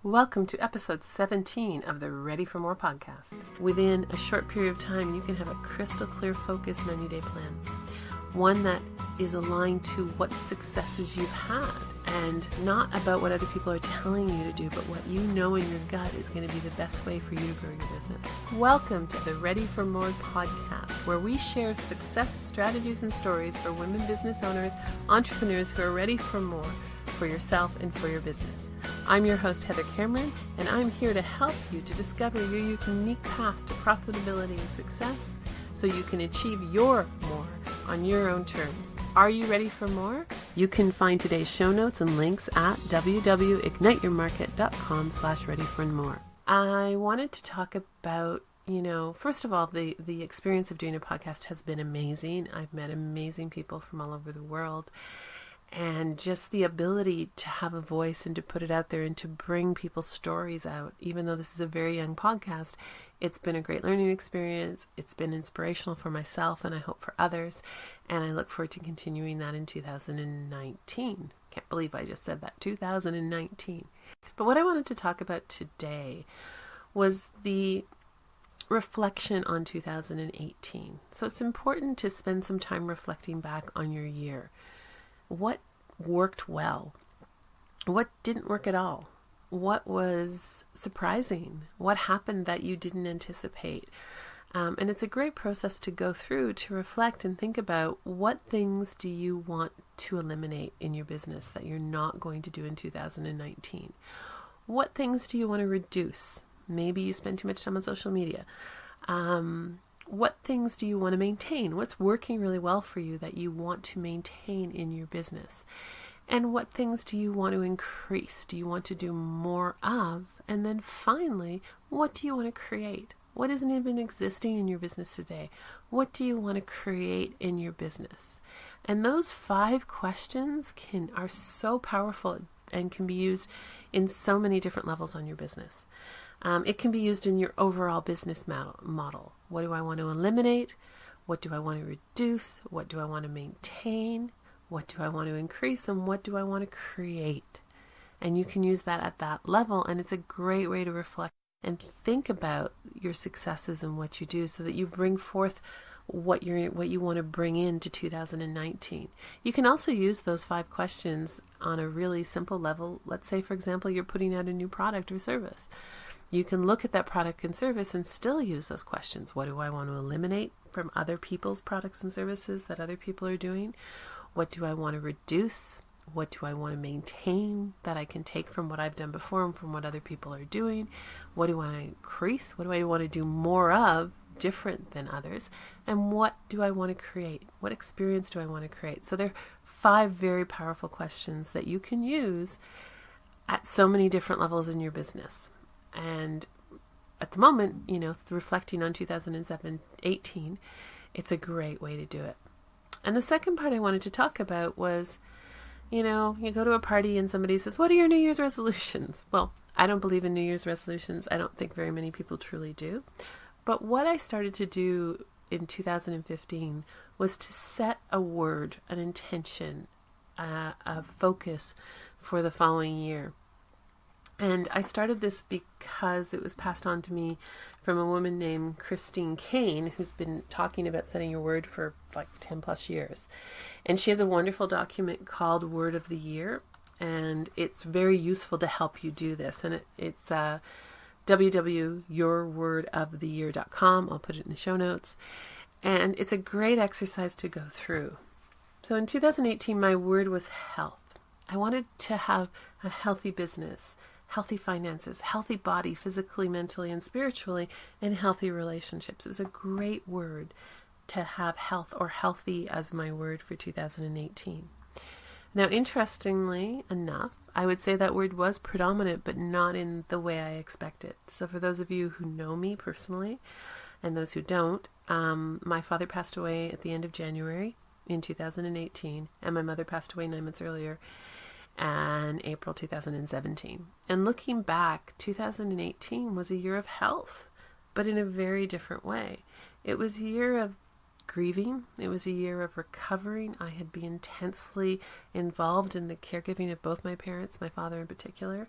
Welcome to episode 17 of the Ready for More podcast. Within a short period of time, you can have a crystal clear focus 90-day plan. One that is aligned to what successes you've had and not about what other people are telling you to do, but what you know in your gut is going to be the best way for you to grow your business. Welcome to the Ready for More podcast, where we share success strategies and stories for women business owners, entrepreneurs who are ready for more for yourself and for your business. I'm your host, Heather Cameron, and I'm here to help you to discover your unique path to profitability and success so you can achieve your more on your own terms. Are you ready for more? You can find today's show notes and links at www.igniteyourmarket.com/readyformore. I wanted to talk about, first of all, the experience of doing a podcast has been amazing. I've met amazing people from all over the world. And just the ability to have a voice and to put it out there and to bring people's stories out. Even though this is a very young podcast, it's been a great learning experience. It's been inspirational for myself and I hope for others. And I look forward to continuing that in 2019. Can't believe I just said that, 2019. But what I wanted to talk about today was the reflection on 2018. So it's important to spend some time reflecting back on your year. What worked well? What didn't work at all? What was surprising? What happened that you didn't anticipate? And it's a great process to go through to reflect and think about what things do you want to eliminate in your business that you're not going to do in 2019? What things do you want to reduce? Maybe you spend too much time on social media. What things do you want to maintain? What's working really well for you that you want to maintain in your business? And what things do you want to increase? Do you want to do more of? And then finally, what do you want to create? What isn't even existing in your business today? What do you want to create in your business? And those 5 questions are so powerful and can be used in so many different levels on your business. It can be used in your overall business model. What do I want to eliminate? What do I want to reduce? What do I want to maintain? What do I want to increase? And what do I want to create? And you can use that at that level. And it's a great way to reflect and think about your successes and what you do so that you bring forth what you want to bring into 2019. You can also use those 5 questions on a really simple level. Let's say, for example, you're putting out a new product or service. You can look at that product and service and still use those questions. What do I want to eliminate from other people's products and services that other people are doing? What do I want to reduce? What do I want to maintain that I can take from what I've done before and from what other people are doing? What do I want to increase? What do I want to do more of, different than others? And what do I want to create? What experience do I want to create? So there are 5 very powerful questions that you can use at so many different levels in your business. And at the moment, reflecting on 2018, it's a great way to do it. And the second part I wanted to talk about was, you go to a party and somebody says, what are your New Year's resolutions? Well, I don't believe in New Year's resolutions. I don't think very many people truly do. But what I started to do in 2015 was to set a word, an intention, a focus for the following year. And I started this because it was passed on to me from a woman named Christine Kane, who's been talking about setting your word for like 10 plus years. And she has a wonderful document called Word of the Year. And it's very useful to help you do this. And it's www.yourwordoftheyear.com. I'll put it in the show notes. And it's a great exercise to go through. So in 2018, my word was health. I wanted to have a healthy business, healthy finances, healthy body, physically, mentally, and spiritually, and healthy relationships. It was a great word to have health or healthy as my word for 2018. Now, interestingly enough, I would say that word was predominant, but not in the way I expected. So for those of you who know me personally, and those who don't, my father passed away at the end of January in 2018, and my mother passed away 9 months earlier in April 2017. And looking back, 2018 was a year of health, but in a very different way. It was a year of grieving. It was a year of recovering. I had been intensely involved in the caregiving of both my parents, my father in particular.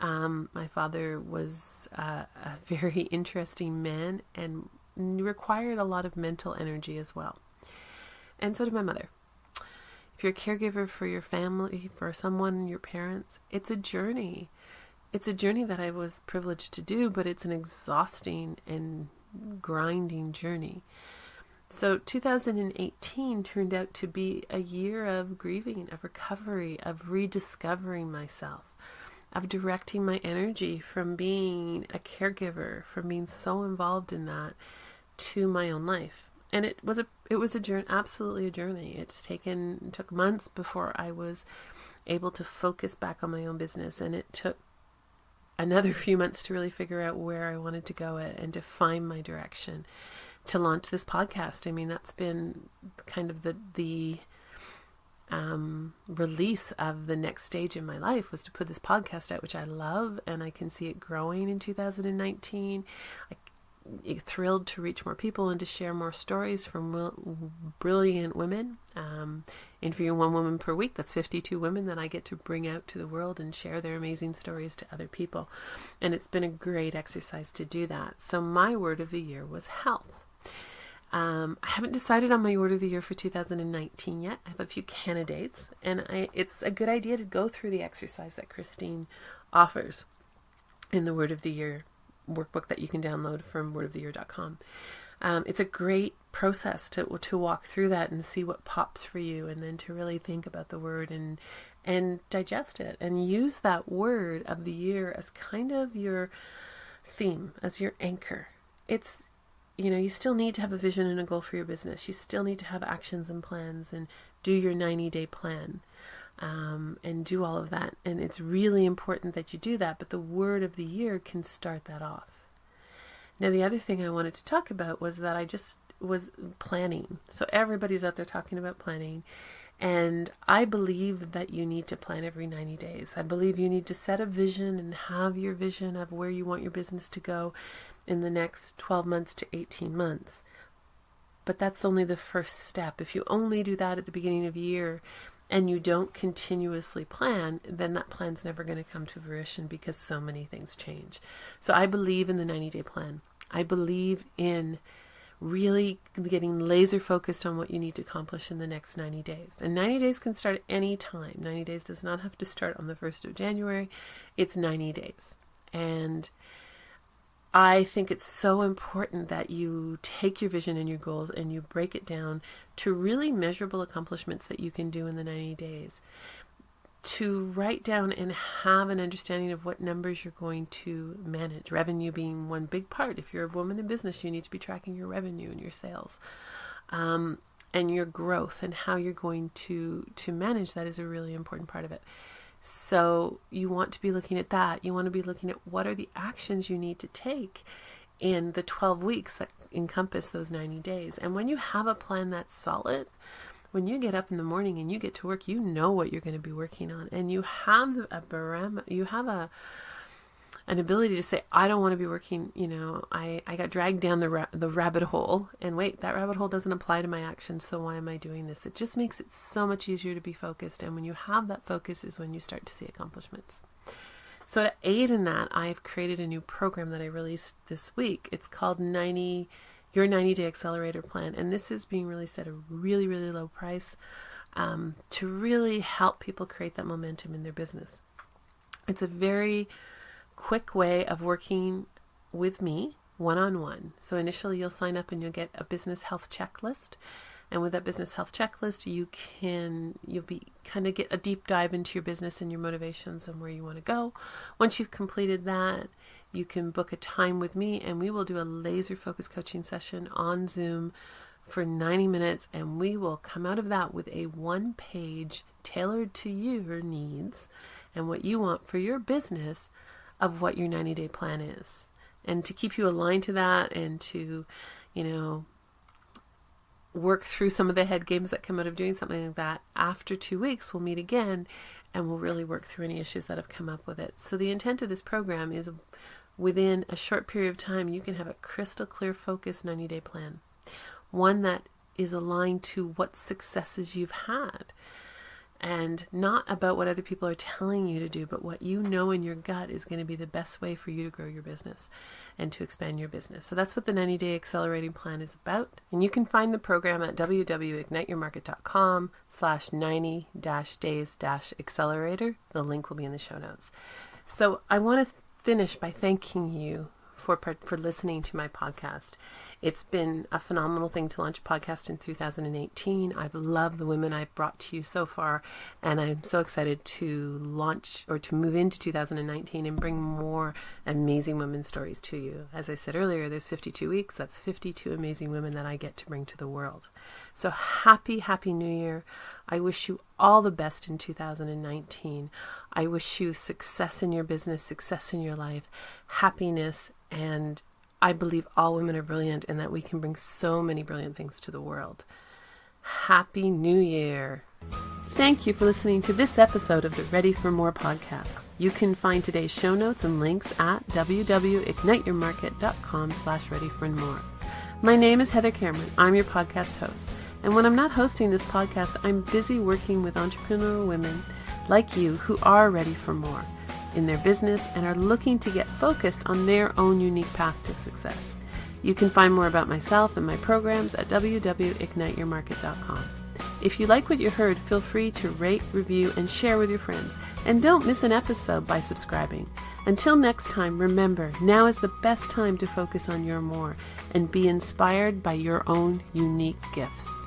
My father was a very interesting man and required a lot of mental energy as well. And so did my mother. If you're a caregiver for your family, for someone, your parents, it's a journey. It's a journey that I was privileged to do, but it's an exhausting and grinding journey. So 2018 turned out to be a year of grieving, of recovery, of rediscovering myself, of directing my energy from being a caregiver, from being so involved in that, to my own life. And it was a journey, absolutely a journey. It took months before I was able to focus back on my own business, and it took another few months to really figure out where I wanted to go and to find my direction, to launch this podcast. I mean, that's been kind of the release of the next stage in my life, was to put this podcast out, which I love, and I can see it growing in 2019. I'm thrilled to reach more people and to share more stories from brilliant women. Interviewing one woman per week, that's 52 women that I get to bring out to the world and share their amazing stories to other people. And it's been a great exercise to do that. So my word of the year was health. I haven't decided on my word of the year for 2019 yet. I have a few candidates, and it's a good idea to go through the exercise that Christine offers in the word of the year workbook that you can download from wordoftheyear.com. It's a great process to walk through that and see what pops for you, and then to really think about the word and digest it and use that word of the year as kind of your theme, as your anchor. It's, you still need to have a vision and a goal for your business. You still need to have actions and plans and do your 90-day plan. And do all of that. And it's really important that you do that, but the word of the year can start that off. Now, the other thing I wanted to talk about was that I just was planning. So everybody's out there talking about planning, and I believe that you need to plan every 90 days. I believe you need to set a vision and have your vision of where you want your business to go in the next 12 months to 18 months. But that's only the first step. If you only do that at the beginning of the year, and you don't continuously plan, then that plan's never going to come to fruition, because so many things change. So I believe in the 90-day plan. I believe in really getting laser focused on what you need to accomplish in the next 90 days. And 90 days can start at any time. 90 days does not have to start on the 1st of January. It's 90 days. And I think it's so important that you take your vision and your goals and you break it down to really measurable accomplishments that you can do in the 90 days. To write down and have an understanding of what numbers you're going to manage. Revenue being one big part. If you're a woman in business, you need to be tracking your revenue and your sales. And your growth, and how you're going to manage that is a really important part of it. So you want to be looking at that. You want to be looking at what are the actions you need to take in the 12 weeks that encompass those 90 days. And when you have a plan that's solid, when you get up in the morning and you get to work, you know what you're going to be working on. And you have an ability to say, I don't want to be working, I got dragged down the rabbit hole, and wait, that rabbit hole doesn't apply to my actions, so why am I doing this? It just makes it so much easier to be focused, and when you have that focus is when you start to see accomplishments. So to aid in that, I've created a new program that I released this week. It's called Your 90-Day Accelerator Plan, and this is being released at a really, really low price to really help people create that momentum in their business. It's a very quick way of working with me one-on-one. So initially you'll sign up and you'll get a business health checklist. And with that business health checklist, you'll get a deep dive into your business and your motivations and where you want to go. Once you've completed that, you can book a time with me, and we will do a laser focused coaching session on Zoom for 90 minutes. And we will come out of that with a 1-page tailored to your needs and what you want for your business of what your 90-day plan is. And to keep you aligned to that, and to, work through some of the head games that come out of doing something like that, after 2 weeks, we'll meet again and we'll really work through any issues that have come up with it. So the intent of this program is, within a short period of time, you can have a crystal clear, focused 90-day plan. One that is aligned to what successes you've had. and not about what other people are telling you to do, but what you know in your gut is going to be the best way for you to grow your business and to expand your business. So that's what the 90-day accelerating plan is about. And you can find the program at www.igniteyourmarket.com/90-days-accelerator. The link will be in the show notes. So I want to finish by thanking you for listening to my podcast. It's been a phenomenal thing to launch a podcast in 2018. I've loved the women I've brought to you so far, and I'm so excited to launch or to move into 2019 and bring more amazing women's stories to you. As I said earlier, there's 52 weeks. That's 52 amazing women that I get to bring to the world. So happy New Year. I wish you all the best in 2019. I wish you success in your business, success in your life, happiness, and I believe all women are brilliant and that we can bring so many brilliant things to the world. Happy New Year. Thank you for listening to this episode of the Ready for More podcast. You can find today's show notes and links at www.igniteyourmarket.com/readyformore. My name is Heather Cameron. I'm your podcast host. And when I'm not hosting this podcast, I'm busy working with entrepreneurial women like you who are ready for more in their business and are looking to get focused on their own unique path to success. You can find more about myself and my programs at www.igniteyourmarket.com. If you like what you heard, feel free to rate, review, and share with your friends. And don't miss an episode by subscribing. Until next time, remember, now is the best time to focus on your more and be inspired by your own unique gifts.